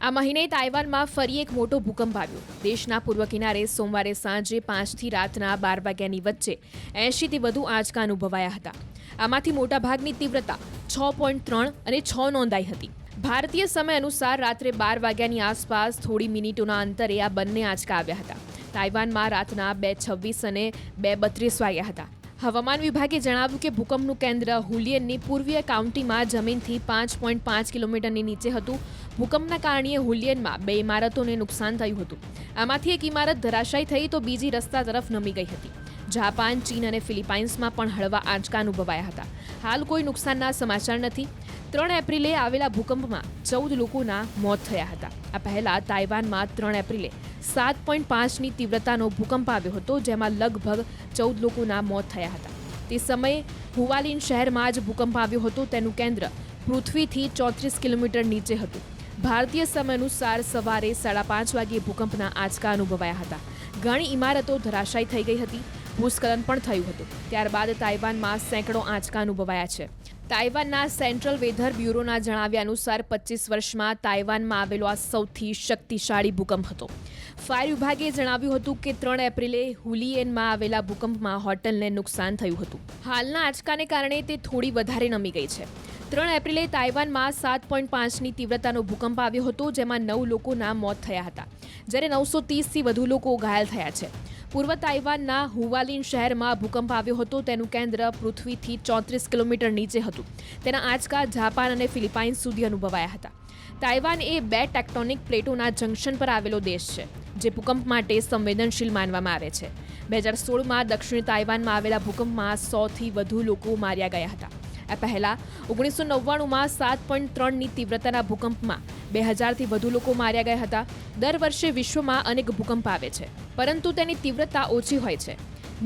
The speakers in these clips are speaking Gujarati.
આ મહિને તાઇવાનમાં ફરી એક મોટો ભૂકંપ આવ્યો. દેશના પૂર્વ કિનારે સોમવારે સાંજે 5થી રાતના 12 વાગ્યાની વચ્ચે 80થી વધુ આંચકા અનુભવાયા હતા. આમાંથી મોટાભાગની તીવ્રતા 6.3 અને 6 નોંધાઈ હતી. ભારતીય સમય અનુસાર રાત્રે 12 વાગ્યાની આસપાસ થોડી મિનિટોના અંતરે આ બંને આંચકા આવ્યા હતા. તાઇવાનમાં રાતના 2:26 અને 2:32 વાગ્યા હતા. હવામાન વિભાગે જણાવ્યું કે ભૂકંપનું કેન્દ્ર હુલિયનની પૂર્વીય કાઉન્ટીમાં જમીનથી 5.5 કિલોમીટરની નીચે હતું. ભૂકંપના કારણે હુલિયનમાં 2 ઇમારતોને નુકસાન થયું હતું. આમાંથી એક ઇમારત ધરાશાયી થઈ તો બીજી રસ્તા તરફ નમી ગઈ હતી. જાપાન, ચીન અને ફિલિપાઇન્સમાં પણ હળવા આંચકા અનુભવાયા હતા. હાલ કોઈ નુકસાનના સમાચાર નથી. 3 એપ્રિલે આવેલા ભૂકંપમાં 14 લોકોના મોત થયા હતા. આ પહેલા તાઇવાનમાં 3 એપ્રિલે 7.5ની તીવ્રતાનો ભૂકંપ આવ્યો હતો, જેમાં લગભગ 14 લોકોના મોત થયા હતા. તે સમયે હુવાલિન શહેરમાં જ ભૂકંપ આવ્યો હતો. તેનું કેન્દ્ર પૃથ્વીથી 34 કિલોમીટર નીચે હતું. ભારતીય સમય અનુસાર સવારે 5:30 વાગ્યે ભૂકંપના આંચકા અનુભવાયા હતા. ઘણી ઇમારતો ધરાશાયી થઈ ગઈ હતી. ભૂસ્ખલન પણ થયું હતું. ત્યારબાદ તાઇવાનમાં સેંકડો આંચકા અનુભવાયા છે. તાઇવાનના સેન્ટ્રલ વેધર બ્યુરોના જણાવ્યા અનુસાર 25 વર્ષમાં તાઇવાનમાં આવેલો આ સૌથી શક્તિશાળી ભૂકંપ હતો. ફાયર વિભાગે જણાવ્યું હતું કે 3 એપ્રિલે હુલિયનમાં આવેલા ભૂકંપમાં હોટલને નુકસાન થયું હતું. હાલના આંચકાને કારણે તે થોડી વધારે નમી ગઈ છે. 3 એપ્રિલે તાઇવાનમાં 7.5ની તીવ્રતાનો ભૂકંપ આવ્યો હતો, જેમાં 9 લોકોના મોત થયા હતા, જ્યારે 930થી વધુ લોકો ઘાયલ થયા છે. પૂર્વ તાઇવાનના હુવાલિન શહેરમાં ભૂકંપ આવ્યો હતો. તેનું કેન્દ્ર પૃથ્વીથી 34 કિલોમીટર નીચે હતું. તેના આંચકા જાપાન અને ફિલિપાઇન્સ સુધી અનુભવાયા હતા. તાઇવાન એ 2 ટેક્ટોનિક પ્લેટોના જંકશન પર આવેલો દેશ છે, જે ભૂકંપ માટે સંવેદનશીલ માનવામાં આવે છે. 2016માં દક્ષિણ તાઇવાનમાં આવેલા ભૂકંપમાં 100થી વધુ લોકો માર્યા ગયા હતા. આ પહેલા 1999માં 7.3ની તીવ્રતાના ભૂકંપમાં 2000થી વધુ લોકો માર્યા ગયા હતા. દર વર્ષે વિશ્વમાં અનેક ભૂકંપ આવે છે, પરંતુ તેની તીવ્રતા ઓછી હોય છે.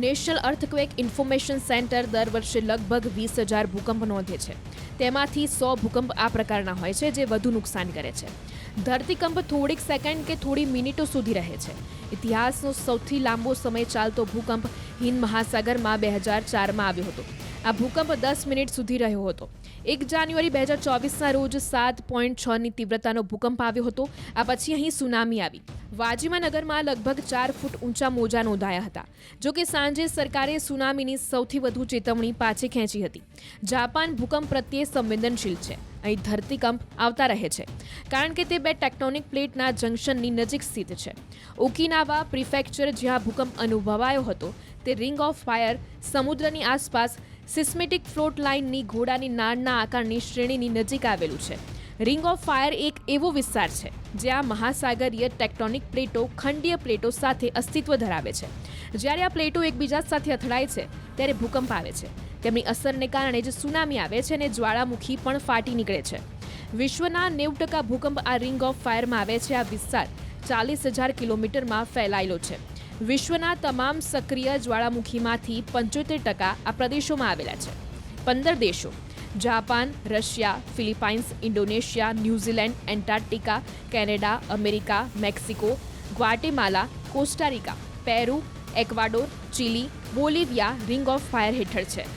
નેશનલ અર્થક્વેક ઇન્ફોર્મેશન સેન્ટર દર વર્ષે લગભગ 20,000 ભૂકંપ નોંધે છે. તેમાંથી 100 ભૂકંપ આ પ્રકારના હોય છે, જે વધુ નુકસાન કરે છે. ધરતીકંપ થોડીક સેકન્ડ કે થોડી મિનિટો સુધી રહે છે. ઇતિહાસનો સૌથી લાંબો સમય ચાલતો ભૂકંપ હિન્દ મહાસાગરમાં 2004માં આવ્યો હતો. આ ભૂકંપ 10 મિનિટ સુધી રહ્યો હતો. 1 જાન્યુઆરી 2024ના રોજ 7.6ની તીવ્રતાનો ભૂકંપ આવ્યો હતો. આ પછી અહીં સુનામી આવી. વાજીમા નગરમાં લગભગ 4 ફૂટ ઊંચા મોજા નોંધાયા હતા. જો કે સાંજે સરકારે સુનામીની સૌથી વધુ ચેતવણી પાછી ખેંચી હતી. જાપાન ભૂકંપ પ્રત્યે સંવેદનશીલ છે. અહીં ધરતીકંપ આવતા રહે છે, કારણ કે તે 2 ટેક્ટોનિક પ્લેટના જંકશનની નજીક સ્થિત છે. ઓકિનાવા પ્રિફેક્ચર, જ્યાં ભૂકંપ અનુભવાયો હતો, તે રિંગ ઓફ ફાયર સમુદ્રની આસપાસ સિસ્મેટિક ફ્લોટ લાઇનની ઘોડાની નાળના આકારની શ્રેણીની નજીક આવેલું છે. રિંગ ઓફ ફાયર એક એવો વિસ્તાર છે જ્યાં મહાસાગરીય ટેક્ટોનિક પ્લેટો ખંડીય પ્લેટો સાથે અસ્તિત્વ ધરાવે છે. જ્યારે આ પ્લેટો એકબીજા સાથે અથડાય છે, ત્યારે ભૂકંપ આવે છે. તેમની અસરને કારણે જ સુનામી આવે છે અને જ્વાળામુખી પણ ફાટી નીકળે છે. વિશ્વના 90% ભૂકંપ આ રિંગ ઓફ ફાયરમાં આવે છે. આ વિસ્તાર 40,000 કિલોમીટરમાં ફેલાયેલો છે. વિશ્વના તમામ સક્રિય જ્વાળામુખીમાંથી 75% આ પ્રદેશોમાં આવેલા છે. 15 દેશો Japan, Russia, Philippines, Indonesia, New Zealand, Antarctica, Canada, America, Mexico, Guatemala, Costa Rica, Peru, Ecuador, Chile, Bolivia ring of fire હેઠળ છે.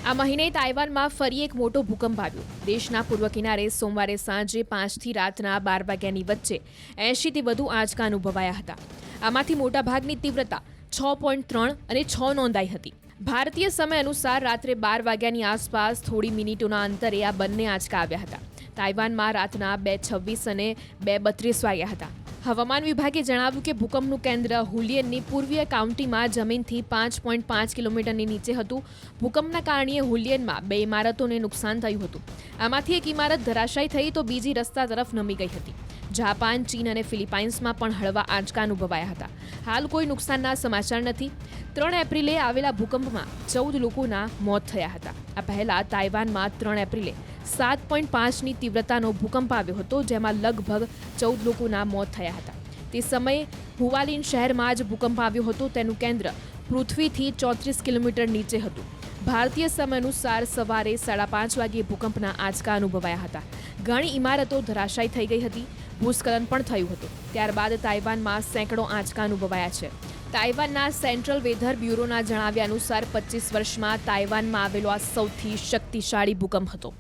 આ મહિને તાઇવાનમાં ફરી એક મોટો ભૂકંપ આવ્યો. દેશના પૂર્વ કિનારે સોમવારે સાંજે 5થી રાતના 12 વાગ્યાની વચ્ચે 80થી વધુ આંચકા અનુભવાયા હતા. આમાંથી મોટાભાગની તીવ્રતા 6.3 અને 6 નોંધાઈ હતી. ભારતીય સમય અનુસાર રાત્રે 12 વાગ્યાની આસપાસ થોડી મિનિટોના અંતરે આ બંને આંચકા આવ્યા હતા. તાઇવાનમાં રાતના 2:26 અને 2:32 વાગ્યા હતા. હવામાન વિભાગે જણાવ્યું કે ભૂકંપનું કેન્દ્ર હુલિયનની પૂર્વીય કાઉન્ટીમાં જમીનથી 5.5 કિલોમીટરની નીચે હતું. ભૂકંપના કારણે હુલિયનમાં 2 ઇમારતોને નુકસાન થયું હતું. આમાંથી એક ઇમારત ધરાશાયી થઈ તો બીજી રસ્તા તરફ નમી ગઈ હતી. જાપાન, ચીન અને ફિલિપાઇન્સમાં પણ હળવા આંચકા અનુભવાયા હતા. હાલ કોઈ નુકસાનના સમાચાર નથી. 3 એપ્રિલે આવેલા ભૂકંપમાં 14 લોકોના મોત થયા હતા. આ પહેલા તાઇવાનમાં 3 એપ્રિલે 7.5ની તીવ્રતાનો ભૂકંપ આવ્યો હતો, જેમાં લગભગ 14 લોકોના મોત થયા હતા. તે સમયે હુવાલિન શહેરમાં જ ભૂકંપ આવ્યો હતો. તેનું કેન્દ્ર પૃથ્વીથી 34 કિલોમીટર નીચે હતું. ભારતીય સમય અનુસાર સવારે 5:30 વાગ્યે ભૂકંપના આંચકા અનુભવાયા હતા. ઘણી ઇમારતો ધરાશાયી થઈ ગઈ હતી. ભૂસ્ખલન પણ થયું હતું. ત્યારબાદ તાઇવાનમાં સેંકડો આંચકા અનુભવાયા છે. તાઇવાનના સેન્ટ્રલ વેધર બ્યુરોના જણાવ્યા અનુસાર 25 વર્ષમાં તાઇવાનમાં આવેલો આ સૌથી શક્તિશાળી ભૂકંપ હતો.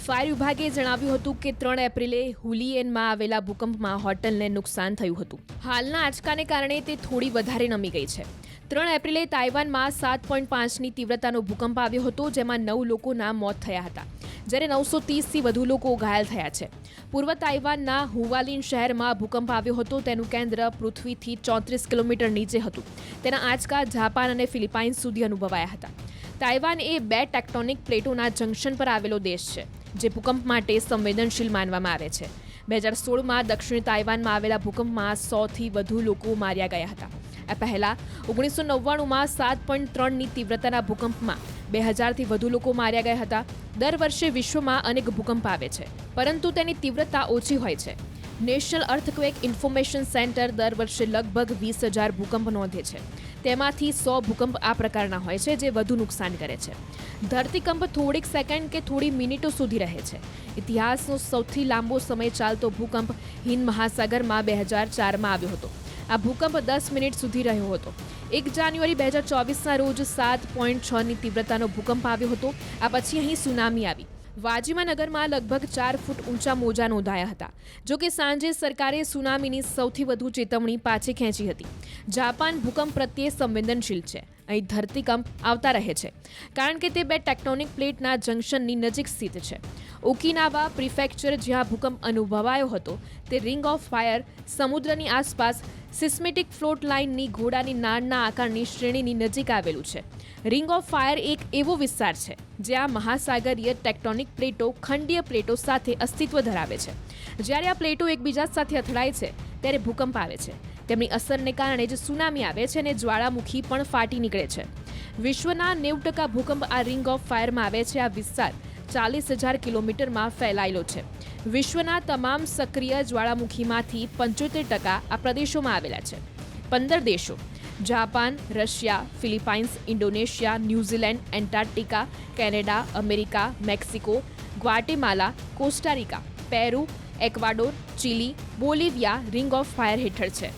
ફાયર વિભાગે જણાવ્યું હતું કે 3 એપ્રિલે હુલિયેનમાં આવેલા ભૂકંપમાં હોટલને નુકસાન થયું હતું. હાલના આંચકાને કારણે તે થોડી વધારે નમી ગઈ છે. 3 એપ્રિલે તાઇવાનમાં 7.5ની તીવ્રતાનો ભૂકંપ આવ્યો હતો, જેમાં 9 લોકોના મોત થયા હતા, જ્યારે 930થી વધુ લોકો ઘાયલ થયા છે. પૂર્વ તાઇવાનના હુવાલિન શહેરમાં ભૂકંપ આવ્યો હતો. તેનું કેન્દ્ર પૃથ્વીથી 34 કિલોમીટર નીચે હતું. તેના આંચકા જાપાન અને ફિલિપાઇન્સ સુધી અનુભવાયા હતા. તાઇવાન એ 2 ટેક્ટોનિક પ્લેટોના જંકશન પર આવેલો દેશ છે, જે ભૂકંપ માટે સંવેદનશીલ માનવામાં આવે છે. 2016માં દક્ષિણ તાઇવાનમાં આવેલા ભૂકંપમાં 100થી વધુ લોકો માર્યા ગયા હતા. આ પહેલા 1999માં 7.3ની તીવ્રતાના ભૂકંપમાં 2000થી વધુ લોકો માર્યા ગયા હતા. દર વર્ષે વિશ્વમાં અનેક ભૂકંપ આવે છે, પરંતુ તેની તીવ્રતા ઓછી હોય છે. નેશનલ અર્થક્વેક ઇન્ફોર્મેશન સેન્ટર દર વર્ષે લગભગ 20,000 ભૂકંપ નોંધે છે. તેમાંથી 100 ભૂકંપ આ પ્રકારના હોય છે, જે વધુ નુકસાન કરે છે. ધરતીકંપ થોડીક સેકન્ડ કે થોડી મિનિટો સુધી રહે છે. ઇતિહાસનો સૌથી લાંબો સમય ચાલતો ભૂકંપ હિન્દ મહાસાગરમાં 2004માં આવ્યો હતો. આ ભૂકંપ 10 મિનિટ સુધી રહ્યો હતો. 1 જાન્યુઆરી 2024ના રોજ 7.6ની તીવ્રતાનો ભૂકંપ આવ્યો હતો. આ પછી અહીં સુનામી આવી. વાજીમા નગરમાં લગભગ 4 ફૂટ ઊંચા મોજા નોંધાયા હતા. જોકે સાંજે સરકારે સુનામીની સૌથી વધુ ચેતવણી પાછી ખેંચી હતી. જાપાન ભૂકંપ પ્રત્યે સંવેદનશીલ છે. અહીં ધરતીકંપ આવતા રહે છે, કારણ કે તે 2 ટેક્ટોનિક પ્લેટના જંકશનની નજીક સ્થિત છે. ઓકિનાવા પ્રિફેક્ચર, જ્યાં ભૂકંપ અનુભવાયો હતો, તે રિંગ ઓફ ફાયર સમુદ્રની આસપાસ સિસ્મેટિક ફ્લોટ લાઇનની ઘોડાની નાળના આકારની શ્રેણીની નજીક આવેલું છે. રિંગ ઓફ ફાયર એક એવો વિસ્તાર છે જ્યાં મહાસાગરીય ટેક્ટોનિક પ્લેટો ખંડીય પ્લેટો સાથે અસ્તિત્વ ધરાવે છે. જ્યારે આ પ્લેટો એકબીજા સાથે અથડાય છે, ત્યારે ભૂકંપ આવે છે. તેમની અસરને કારણે જ સુનામી આવે છે અને જ્વાળામુખી પણ ફાટી નીકળે છે. વિશ્વના 90% ભૂકંપ આ રિંગ ઓફ ફાયરમાં આવે છે. આ વિસ્તાર 40,000 કિલોમીટરમાં ફેલાયેલો છે. વિશ્વના તમામ સક્રિય જ્વાળામુખીમાંથી 75% આ પ્રદેશોમાં આવેલા છે. 15 દેશો Japan, Russia, Philippines, Indonesia, New Zealand, Antarctica, Canada, America, Mexico, Guatemala, Costa Rica, Peru, Ecuador, Chile, Bolivia ring of fire હેઠળ છે.